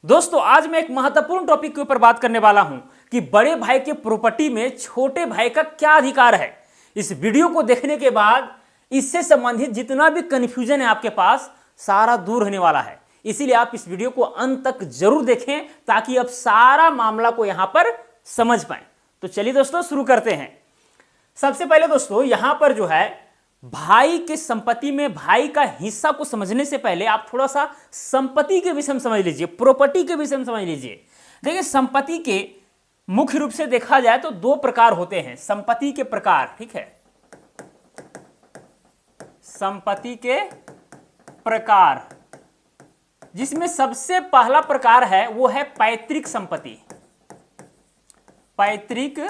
दोस्तों आज मैं एक महत्वपूर्ण टॉपिक के ऊपर बात करने वाला हूं कि बड़े भाई के प्रॉपर्टी में छोटे भाई का क्या अधिकार है। इस वीडियो को देखने के बाद इससे संबंधित जितना भी कंफ्यूजन है आपके पास सारा दूर होने वाला है। इसीलिए आप इस वीडियो को अंत तक जरूर देखें ताकि आप सारा मामला को यहां पर समझ पाए। तो चलिए दोस्तों शुरू करते हैं। सबसे पहले दोस्तों यहां पर जो है भाई के संपत्ति में भाई का हिस्सा को समझने से पहले आप थोड़ा सा संपत्ति के विषय में समझ लीजिए, प्रॉपर्टी के विषय में समझ लीजिए। देखिए संपत्ति के मुख्य रूप से देखा जाए तो दो प्रकार होते हैं संपत्ति के प्रकार, ठीक है। संपत्ति के प्रकार, जिसमें सबसे पहला प्रकार है वो है पैतृक संपत्ति। पैतृक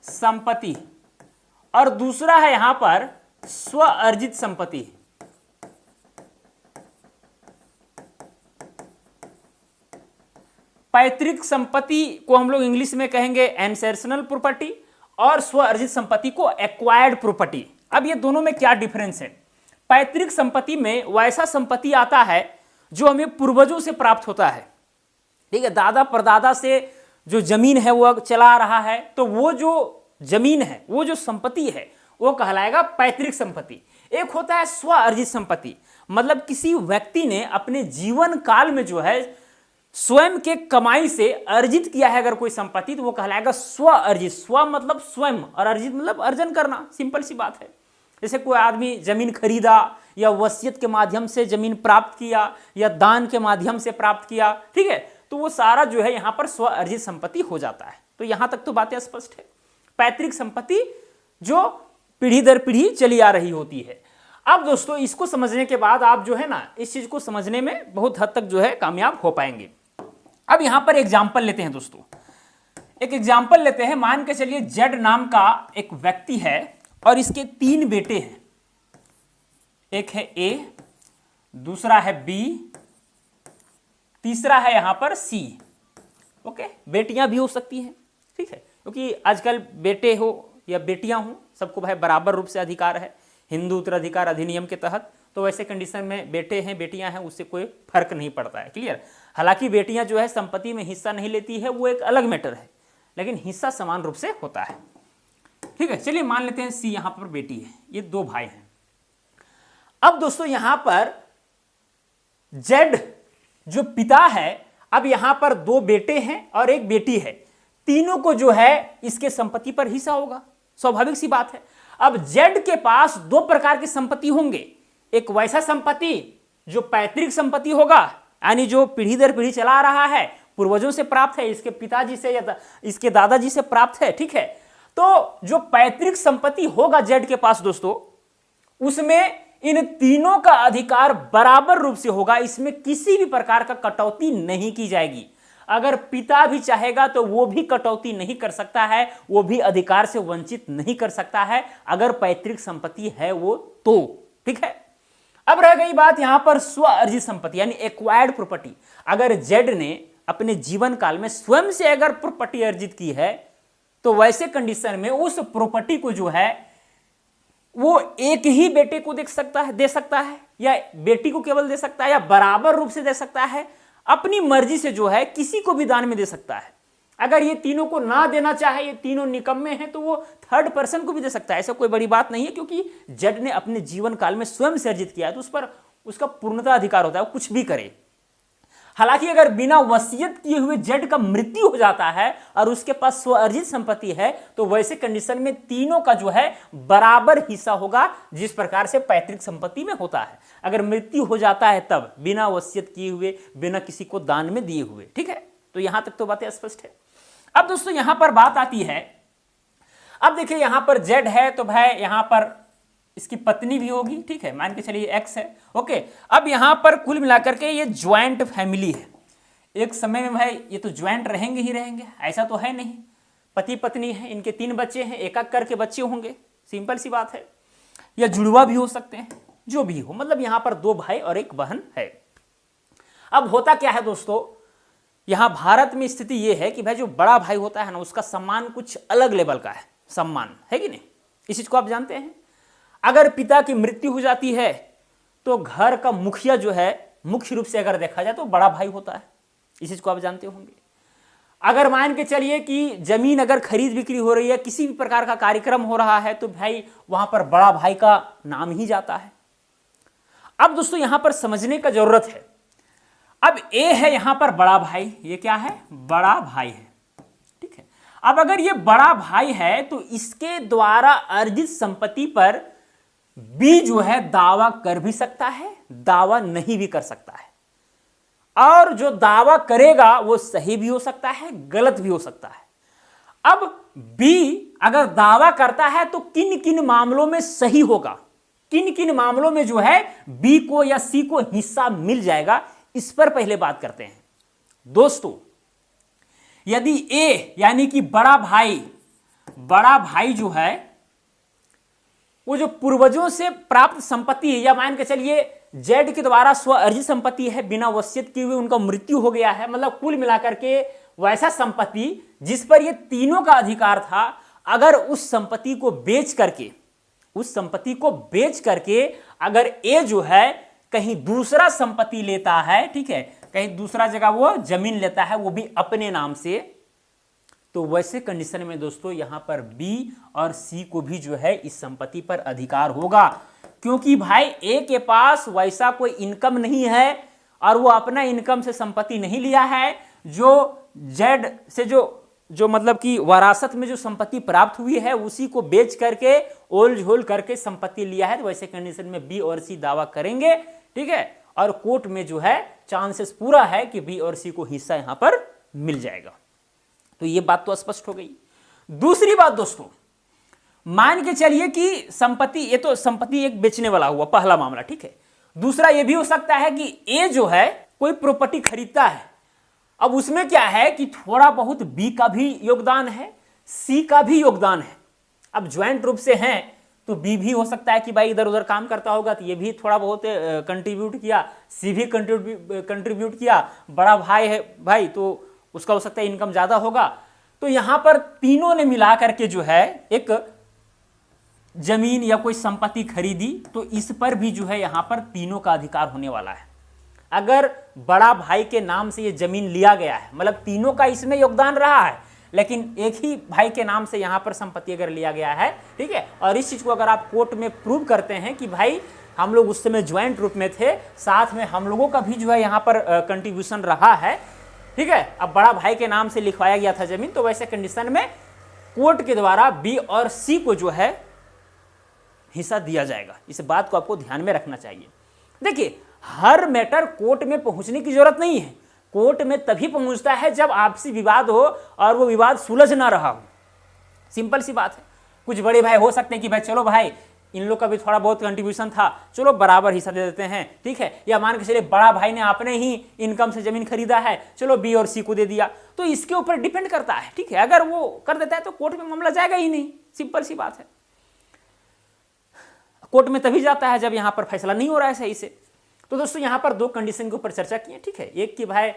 संपत्ति और दूसरा है यहां पर स्व अर्जित संपत्ति। पैतृक संपत्ति को हम लोग इंग्लिश में कहेंगे एंसेस्ट्रल प्रॉपर्टी और स्व अर्जित संपत्ति को एक्वायर्ड प्रॉपर्टी। अब ये दोनों में क्या डिफरेंस है? पैतृक संपत्ति में वैसा संपत्ति आता है जो हमें पूर्वजों से प्राप्त होता है, ठीक है। दादा परदादा से जो जमीन है वो चला रहा है, तो वो जो जमीन है, वो जो संपत्ति है वो कहलाएगा पैतृक संपत्ति। एक होता है स्व अर्जित संपत्ति, मतलब किसी व्यक्ति ने अपने जीवन काल में जो है स्वयं के कमाई से अर्जित किया है अगर कोई संपत्ति, तो वो कहलाएगा स्व अर्जित। स्व मतलब स्वयं और अर्जित मतलब अर्जन करना, सिंपल सी बात है। जैसे कोई आदमी जमीन खरीदा या वसीयत के माध्यम से जमीन प्राप्त किया या दान के माध्यम से प्राप्त किया, ठीक है, तो वो सारा जो है यहां पर स्व अर्जित संपत्ति हो जाता है। तो यहां तक तो बातें स्पष्ट है। पैतृक संपत्ति जो पीढ़ी दर पीढ़ी चली आ रही होती है। अब दोस्तों इसको समझने के बाद आप जो है ना इस चीज को समझने में बहुत हद तक जो है कामयाब हो पाएंगे। अब यहां पर एग्जाम्पल लेते हैं दोस्तों, एक एग्जाम्पल लेते हैं। मान के चलिए जेड नाम का एक व्यक्ति है और इसके 3 बेटे हैं। एक है ए, दूसरा है बी, तीसरा है यहां पर सी। ओके, बेटियां भी हो सकती हैं, ठीक है, क्योंकि आजकल बेटे हो या बेटियां हों सबको भाई बराबर रूप से अधिकार है हिंदू उत्तराधिकार अधिनियम के तहत। तो वैसे कंडीशन में बेटे हैं बेटियां हैं उससे कोई फर्क नहीं पड़ता है, क्लियर। हालांकि बेटियां जो है संपत्ति में हिस्सा नहीं लेती है वो एक अलग मैटर है, लेकिन हिस्सा समान रूप से होता है, ठीक है। चलिए मान लेते हैं सी यहां पर बेटी है, ये 2 भाई हैं। अब दोस्तों यहां पर जेड जो पिता है, अब यहां पर 2 बेटे हैं और एक बेटी है, तीनों को जो है इसके संपत्ति पर हिस्सा होगा, स्वाभाविक सी बात है। अब जेड के पास 2 प्रकार की संपत्ति होंगे। एक वैसा संपत्ति जो पैतृक संपत्ति होगा, यानी जो पीढ़ी दर पीढ़ी चला रहा है, पूर्वजों से प्राप्त है, इसके पिताजी से या इसके दादाजी से प्राप्त है, ठीक है। तो जो पैतृक संपत्ति होगा जेड के पास दोस्तों, उसमें इन तीनों का अधिकार बराबर रूप से होगा। इसमें किसी भी प्रकार का कटौती नहीं की जाएगी। अगर पिता भी चाहेगा तो वो भी कटौती नहीं कर सकता है, वो भी अधिकार से वंचित नहीं कर सकता है अगर पैतृक संपत्ति है वो तो, ठीक है। अब रह गई बात यहां पर स्व अर्जित संपत्ति यानी एक्वायर्ड प्रॉपर्टी। अगर जेड ने अपने जीवन काल में स्वयं से अगर प्रॉपर्टी अर्जित की है तो वैसे कंडीशन में उस प्रॉपर्टी को जो है वो एक ही बेटे को दे सकता है या बेटी को केवल दे सकता है या बराबर रूप से दे सकता है, अपनी मर्जी से जो है किसी को भी दान में दे सकता है। अगर ये तीनों को ना देना चाहे, ये तीनों निकम्मे हैं, तो वो थर्ड पर्सन को भी दे सकता है। ऐसा कोई बड़ी बात नहीं है, क्योंकि जेड ने अपने जीवन काल में स्वयं से अर्जित किया है तो उस पर उसका पूर्णता अधिकार होता है, वो कुछ भी करे। हालांकि अगर बिना वसीयत किए हुए जेड का मृत्यु हो जाता है और उसके पास स्व अर्जित संपत्ति है तो वैसे कंडीशन में तीनों का जो है बराबर हिस्सा होगा, जिस प्रकार से पैतृक संपत्ति में होता है। अगर मृत्यु हो जाता है तब बिना वसीयत किए हुए, बिना किसी को दान में दिए हुए, ठीक है। तो यहां तक तो बातें स्पष्ट है। अब दोस्तों यहां पर बात आती है, अब देखिए यहां पर जेड है तो भाई यहां पर इसकी पत्नी भी होगी, ठीक है, मान के चलिए एक्स है, ओके। अब यहां पर कुल मिलाकर के ये ज्वाइंट फैमिली है। एक समय में भाई ये तो ज्वाइंट रहेंगे ही रहेंगे, ऐसा तो है नहीं। पति पत्नी है, इनके 3 बच्चे हैं, एक एक करके बच्चे होंगे, सिंपल सी बात है। या जुड़वा भी हो सकते हैं, जो भी हो, मतलब यहां पर 2 भाई और एक बहन है। अब होता क्या है दोस्तों, यहां भारत में स्थिति यह है कि भाई जो बड़ा भाई होता है ना उसका सम्मान कुछ अलग लेवल का है, सम्मान है कि नहीं, इस चीज को आप जानते हैं। अगर पिता की मृत्यु हो जाती है तो घर का मुखिया जो है मुख्य रूप से अगर देखा जाए तो बड़ा भाई होता है, इस चीज को आप जानते होंगे। अगर मान के चलिए कि जमीन अगर खरीद बिक्री हो रही है, किसी भी प्रकार का कार्यक्रम हो रहा है, तो भाई वहां पर बड़ा भाई का नाम ही जाता है। अब दोस्तों यहां पर समझने का जरूरत है, अब ए है यहां पर बड़ा भाई, ये क्या है, बड़ा भाई है, ठीक है। अब अगर ये बड़ा भाई है तो इसके द्वारा अर्जित संपत्ति पर बी जो है दावा कर भी सकता है, दावा नहीं भी कर सकता है, और जो दावा करेगा वो सही भी हो सकता है, गलत भी हो सकता है। अब बी अगर दावा करता है तो किन किन मामलों में सही होगा, किन किन मामलों में जो है बी को या सी को हिस्सा मिल जाएगा, इस पर पहले बात करते हैं। दोस्तों यदि ए यानी कि बड़ा भाई जो है वो जो पूर्वजों से प्राप्त संपत्ति है, या मान के चलिए जेड के द्वारा स्व अर्जित संपत्ति है, बिना वसीयत किए हुए उनका मृत्यु हो गया है, मतलब कुल मिलाकर के वैसा संपत्ति जिस पर ये तीनों का अधिकार था, अगर उस संपत्ति को बेच करके अगर ए जो है कहीं दूसरा संपत्ति लेता है, ठीक है, कहीं दूसरा जगह वो जमीन लेता है, वो भी अपने नाम से, तो वैसे कंडीशन में दोस्तों यहां पर बी और सी को भी जो है इस संपत्ति पर अधिकार होगा, क्योंकि भाई ए के पास वैसा कोई इनकम नहीं है और वो अपना इनकम से संपत्ति नहीं लिया है, जो जेड से जो मतलब कि वरासत में जो संपत्ति प्राप्त हुई है उसी को बेच करके ओल झोल करके संपत्ति लिया है। तो वैसे कंडीशन में बी और सी दावा करेंगे, ठीक है, और कोर्ट में जो है चांसेस पूरा है कि बी और सी को हिस्सा यहां पर मिल जाएगा। तो ये बात तो स्पष्ट हो गई। दूसरी बात दोस्तों, मान के चलिए कि संपत्ति, ये तो संपत्ति एक बेचने वाला हुआ पहला मामला, ठीक है। दूसरा ये भी हो सकता है कि ए जो है कोई प्रॉपर्टी खरीदता है, अब उसमें क्या है कि थोड़ा बहुत बी का भी योगदान है, सी का भी योगदान है। अब ज्वाइंट रूप से हैं तो बी भी हो सकता है कि भाई इधर उधर काम करता होगा तो ये भी थोड़ा बहुत कंट्रीब्यूट किया, सी भी कंट्रीब्यूट किया, बड़ा भाई है भाई तो उसका हो सकता है इनकम ज्यादा होगा। तो यहां पर तीनों ने मिला करके जो है एक जमीन या कोई संपत्ति खरीदी, तो इस पर भी जो है यहां पर तीनों का अधिकार होने वाला है। अगर बड़ा भाई के नाम से ये जमीन लिया गया है, मतलब तीनों का इसमें योगदान रहा है, लेकिन एक ही भाई के नाम से यहां पर संपत्ति अगर लिया गया है, ठीक है, और इस चीज को अगर आप कोर्ट में प्रूव करते हैं कि भाई हम लोग उस समय ज्वाइंट रूप में थे, साथ में हम लोगों का भी जो है यहां पर कंट्रीब्यूशन रहा है, ठीक है, अब बड़ा भाई के नाम से लिखवाया गया था जमीन, तो वैसे कंडीशन में कोर्ट के द्वारा बी और सी को जो है हिस्सा दिया जाएगा। इस बात को आपको ध्यान में रखना चाहिए। देखिए, हर मैटर कोर्ट में पहुंचने की जरूरत नहीं है। कोर्ट में तभी पहुंचता है जब आपसी विवाद हो और वो विवाद सुलझ ना रहा हो। सिंपल सी बात है। कुछ बड़े भाई हो सकते हैं कि भाई चलो भाई इन लोग का भी थोड़ा बहुत कंट्रीब्यूशन था, चलो बराबर हिस्सा दे देते हैं, ठीक है, या मान के चलिए बड़ा भाई ने अपने ही इनकम से जमीन खरीदा है, चलो बी और सी को दे दिया, तो इसके ऊपर डिपेंड करता है, ठीक है। अगर वो कर देता है तो कोर्ट में मामला जाएगा ही नहीं, सिंपल सी बात है। कोर्ट में तभी जाता है जब यहां पर फैसला नहीं हो रहा है सही से। तो दोस्तों यहां पर दो कंडीशन के ऊपर चर्चा की है, ठीक है। एक कि भाई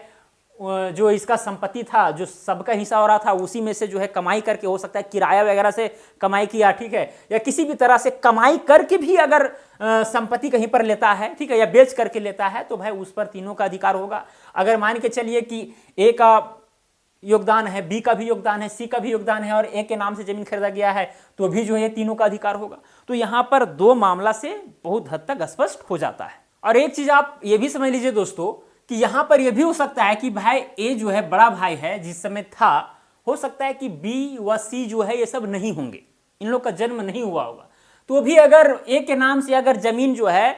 जो इसका संपत्ति था, जो सबका हिस्सा हो रहा था, उसी में से जो है कमाई करके, हो सकता है किराया वगैरह से कमाई किया, ठीक है, या किसी भी तरह से कमाई करके भी अगर संपत्ति कहीं पर लेता है, ठीक है, या बेच करके लेता है, तो भाई उस पर तीनों का अधिकार होगा। अगर मान के चलिए कि ए का योगदान है, बी का भी योगदान है, सी का भी योगदान है और ए के नाम से जमीन खरीदा गया है, तो भी जो है तीनों का अधिकार होगा। तो यहां पर दो मामला से बहुत हद तक स्पष्ट हो जाता है। और एक चीज आप ये भी समझ लीजिए दोस्तों कि यहां पर यह भी हो सकता है कि भाई ए जो है बड़ा भाई है जिस समय था, हो सकता है कि बी व सी जो है ये सब नहीं होंगे, इन लोग का जन्म नहीं हुआ होगा, तो भी अगर ए के नाम से अगर जमीन जो है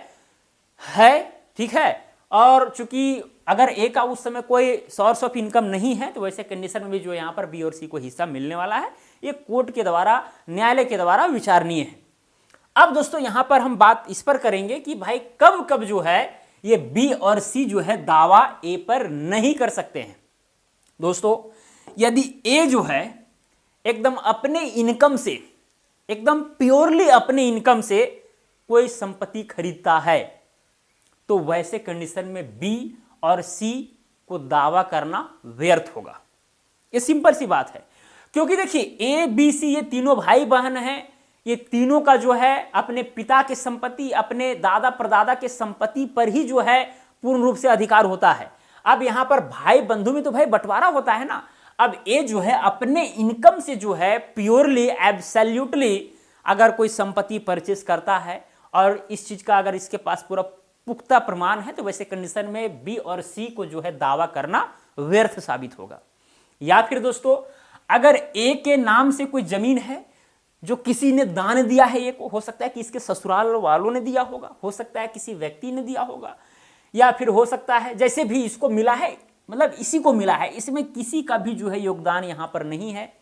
ठीक है, और चूंकि अगर ए का उस समय कोई सोर्स ऑफ इनकम नहीं है, तो वैसे कंडीशन में भी जो यहाँ पर बी और सी को हिस्सा मिलने वाला है। ये कोर्ट के द्वारा, न्यायालय के द्वारा विचारणीय है। अब दोस्तों यहां पर हम बात इस पर करेंगे कि भाई कब कब जो है ये बी और सी जो है दावा ए पर नहीं कर सकते हैं। दोस्तों यदि ए जो है एकदम अपने इनकम से, एकदम प्योरली अपने इनकम से कोई संपत्ति खरीदता है, तो वैसे कंडीशन में बी और सी को दावा करना व्यर्थ होगा। ये सिंपल सी बात है, क्योंकि देखिए ए बी सी ये तीनों भाई बहन हैं, ये तीनों का जो है अपने पिता के संपत्ति, अपने दादा परदादा के संपत्ति पर ही जो है पूर्ण रूप से अधिकार होता है। अब यहां पर भाई बंधु में तो भाई बंटवारा होता है ना। अब ये जो है अपने इनकम से जो है प्योरली एब्सोल्युटली अगर कोई संपत्ति परचेस करता है और इस चीज का अगर इसके पास पूरा पुख्ता प्रमाण है, तो वैसे कंडीशन में बी और सी को जो है दावा करना व्यर्थ साबित होगा। या फिर दोस्तों अगर ए के नाम से कोई जमीन है जो किसी ने दान दिया है, ए को, हो सकता है कि इसके ससुराल वालों ने दिया होगा, हो सकता है किसी व्यक्ति ने दिया होगा, या फिर हो सकता है जैसे भी इसको मिला है, मतलब इसी को मिला है, इसमें किसी का भी जो है योगदान यहां पर नहीं है,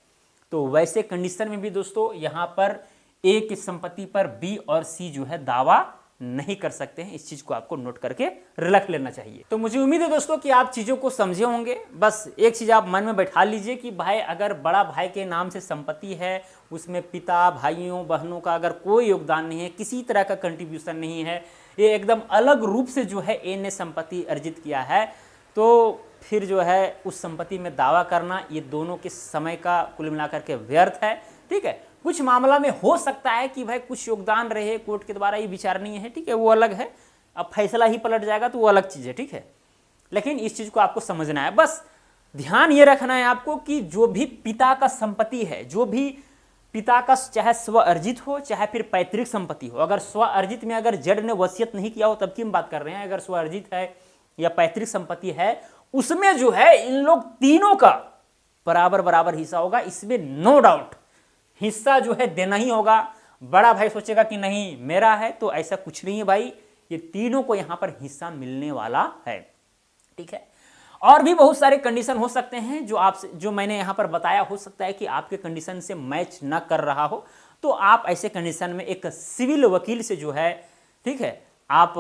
तो वैसे कंडीशन में भी दोस्तों यहां पर ए की संपत्ति पर बी और सी जो है दावा नहीं कर सकते हैं। इस चीज को आपको नोट करके रख लेना चाहिए। तो मुझे उम्मीद है दोस्तों कि आप चीजों को समझे होंगे। बस एक चीज आप मन में बैठा लीजिए कि भाई अगर बड़ा भाई के नाम से संपत्ति है, उसमें पिता भाइयों बहनों का अगर कोई योगदान नहीं है, किसी तरह का कंट्रीब्यूशन नहीं है, ये एकदम अलग रूप से जो है ए ने संपत्ति अर्जित किया है, तो फिर जो है उस संपत्ति में दावा करना ये दोनों के समय का कुल मिलाकर के व्यर्थ है। ठीक है, कुछ मामला में हो सकता है कि भाई कुछ योगदान रहे, कोर्ट के द्वारा ये विचारणीय है, ठीक है, वो अलग है, अब फैसला ही पलट जाएगा तो वो अलग चीज़ है, ठीक है। लेकिन इस चीज़ को आपको समझना है, बस ध्यान ये रखना है आपको कि जो भी पिता का संपत्ति है, जो भी पिता का चाहे स्व अर्जित हो चाहे फिर पैतृक संपत्ति हो, अगर स्व अर्जित में अगर जड ने वसीयत नहीं किया हो तब की हम बात कर रहे हैं, अगर स्व अर्जित है या पैतृक संपत्ति है, उसमें जो है इन लोग तीनों का बराबर बराबर हिस्सा होगा, इसमें नो डाउट हिस्सा जो है देना ही होगा। बड़ा भाई सोचेगा कि नहीं मेरा है, तो ऐसा कुछ नहीं है भाई, ये तीनों को यहां पर हिस्सा मिलने वाला है। ठीक है, और भी बहुत सारे कंडीशन हो सकते हैं जो मैंने यहां पर बताया, हो सकता है कि आपके कंडीशन से मैच ना कर रहा हो, तो आप ऐसे कंडीशन में एक सिविल वकील से जो है, ठीक है, आप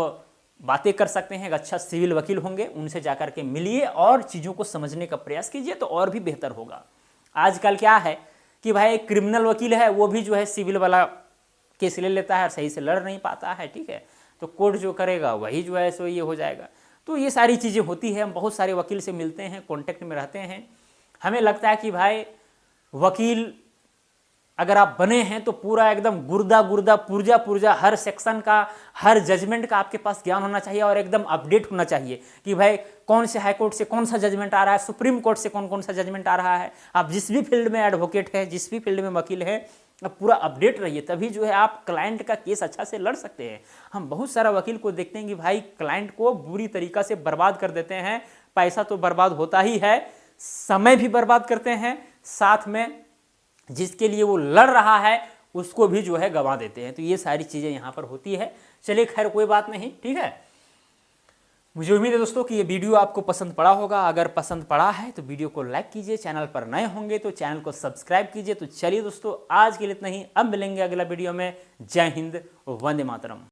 बातें कर सकते हैं। एक अच्छा सिविल वकील होंगे, उनसे जाकर के मिलिए और चीज़ों को समझने का प्रयास कीजिए, तो और भी बेहतर होगा। आजकल क्या है कि भाई एक क्रिमिनल वकील है, वो भी जो है सिविल वाला केस ले लेता है और सही से लड़ नहीं पाता है, ठीक है, तो कोर्ट जो करेगा वही जो है सो ये हो जाएगा। तो ये सारी चीज़ें होती है। हम बहुत सारे वकील से मिलते हैं, कॉन्टेक्ट में रहते हैं, हमें लगता है कि भाई वकील अगर आप बने हैं तो पूरा एकदम गुर्दा गुर्दा पुर्जा पुर्जा हर सेक्शन का, हर जजमेंट का आपके पास ज्ञान होना चाहिए और एकदम अपडेट होना चाहिए कि भाई कौन से हाई कोर्ट से कौन सा जजमेंट आ रहा है, सुप्रीम कोर्ट से कौन कौन सा जजमेंट आ रहा है। आप जिस भी फील्ड में एडवोकेट है, जिस भी फील्ड में वकील है, अब पूरा अपडेट रहिए, तभी जो है आप क्लाइंट का केस अच्छा से लड़ सकते हैं। हम बहुत सारा वकील को देखते हैं कि भाई क्लाइंट को बुरी तरीका से बर्बाद कर देते हैं, पैसा तो बर्बाद होता ही है, समय भी बर्बाद करते हैं, साथ में जिसके लिए वो लड़ रहा है उसको भी जो है गंवा देते हैं। तो ये सारी चीज़ें यहाँ पर होती है। चलिए खैर कोई बात नहीं, ठीक है। मुझे उम्मीद है दोस्तों कि ये वीडियो आपको पसंद पड़ा होगा। अगर पसंद पड़ा है तो वीडियो को लाइक कीजिए, चैनल पर नए होंगे तो चैनल को सब्सक्राइब कीजिए। तो चलिए दोस्तों आज के लिए इतना ही, अब मिलेंगे अगला वीडियो में। जय हिंद, वंदे मातरम।